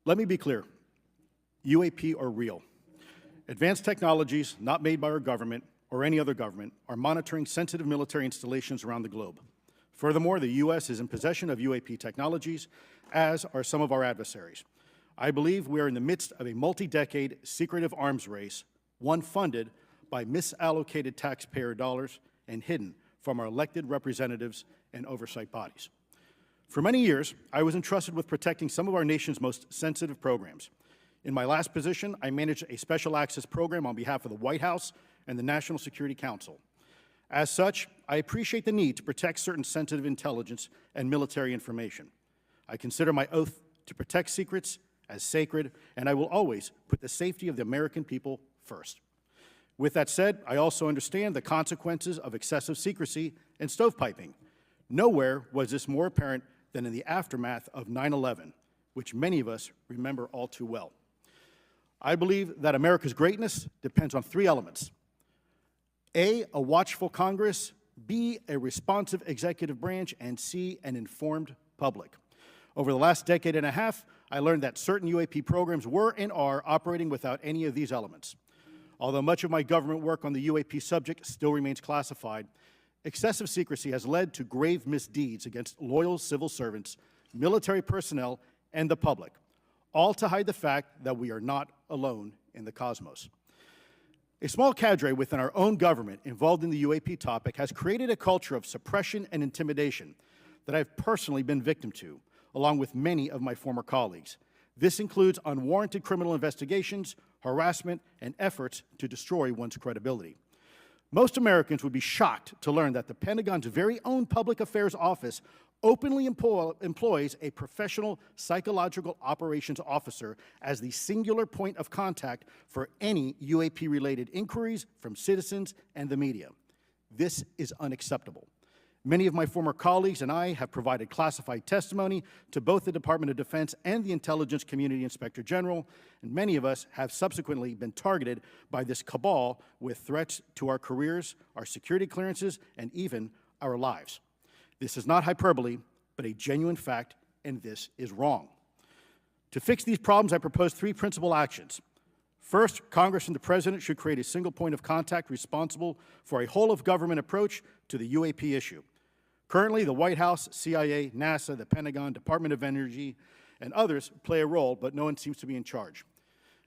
Let me be clear. UAP are real. Advanced technologies not made by our government or any other government are monitoring sensitive military installations around the globe. Furthermore, the U.S. is in possession of UAP technologies, as are some of our adversaries. I believe we are in the midst of a multi-decade secretive arms race, one funded by misallocated taxpayer dollars and hidden from our elected representatives and oversight bodies. For many years, I was entrusted with protecting some of our nation's most sensitive programs. In my last position, I managed a special access program on behalf of the White House and the National Security Council. As such, I appreciate the need to protect certain sensitive intelligence and military information. I consider my oath to protect secrets as sacred, and I will always put the safety of the American people first. With that said, I also understand the consequences of excessive secrecy and stovepiping. Nowhere was this more apparent than in the aftermath of 9/11, which many of us remember all too well. I believe that America's greatness depends on three elements: A, a watchful Congress; B, a responsive executive branch; and C, an informed public. Over the last decade and a half, I learned that certain UAP programs were and are operating without any of these elements. Although much of my government work on the UAP subject still remains classified, excessive secrecy has led to grave misdeeds against loyal civil servants, military personnel, and the public, all to hide the fact that we are not alone in the cosmos. A small cadre within our own government involved in the UAP topic has created a culture of suppression and intimidation that I've personally been victim to, along with many of my former colleagues. This includes unwarranted criminal investigations, harassment, and efforts to destroy one's credibility. Most Americans would be shocked to learn that the Pentagon's very own Public Affairs Office openly employs a professional psychological operations officer as the singular point of contact for any UAP-related inquiries from citizens and the media. This is unacceptable. Many of my former colleagues and I have provided classified testimony to both the Department of Defense and the Intelligence Community Inspector General, and many of us have subsequently been targeted by this cabal with threats to our careers, our security clearances, and even our lives. This is not hyperbole, but a genuine fact, and this is wrong. To fix these problems, I propose three principal actions. First, Congress and the President should create a single point of contact responsible for a whole-of-government approach to the UAP issue. Currently, the White House, CIA, NASA, the Pentagon, Department of Energy, and others play a role, but no one seems to be in charge,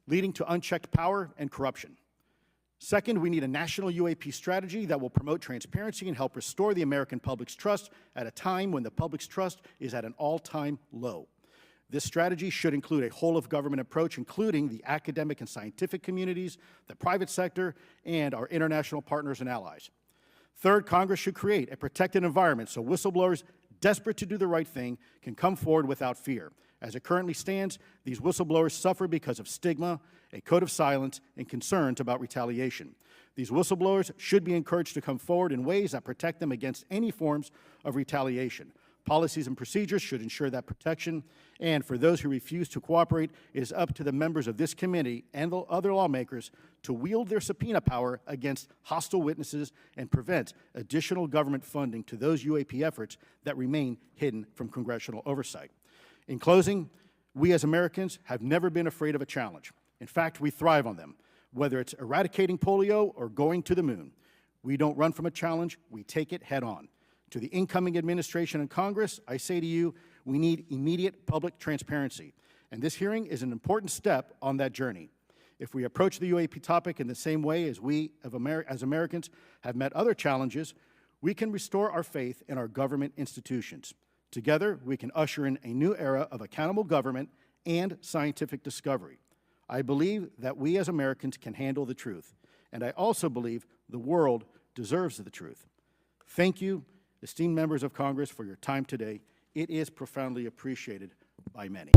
leading to unchecked power and corruption. Second, we need a national UAP strategy that will promote transparency and help restore the American public's trust at a time when the public's trust is at an all-time low. This strategy should include a whole-of-government approach, including the academic and scientific communities, the private sector, and our international partners and allies. Third, Congress should create a protected environment so whistleblowers desperate to do the right thing can come forward without fear. As it currently stands, these whistleblowers suffer because of stigma, a code of silence, and concerns about retaliation. These whistleblowers should be encouraged to come forward in ways that protect them against any forms of retaliation. Policies and procedures should ensure that protection, and for those who refuse to cooperate, it is up to the members of this committee and the other lawmakers to wield their subpoena power against hostile witnesses and prevent additional government funding to those UAP efforts that remain hidden from congressional oversight. In closing, we as Americans have never been afraid of a challenge. In fact, we thrive on them, whether it's eradicating polio or going to the moon. We don't run from a challenge, we take it head on. To the incoming administration and Congress, I say to you, we need immediate public transparency, and this hearing is an important step on that journey. If we approach the UAP topic in the same way as we, as Americans, have met other challenges, we can restore our faith in our government institutions. Together, we can usher in a new era of accountable government and scientific discovery. I believe that we as Americans can handle the truth, and I also believe the world deserves the truth. Thank you, esteemed members of Congress, for your time today. It is profoundly appreciated by many.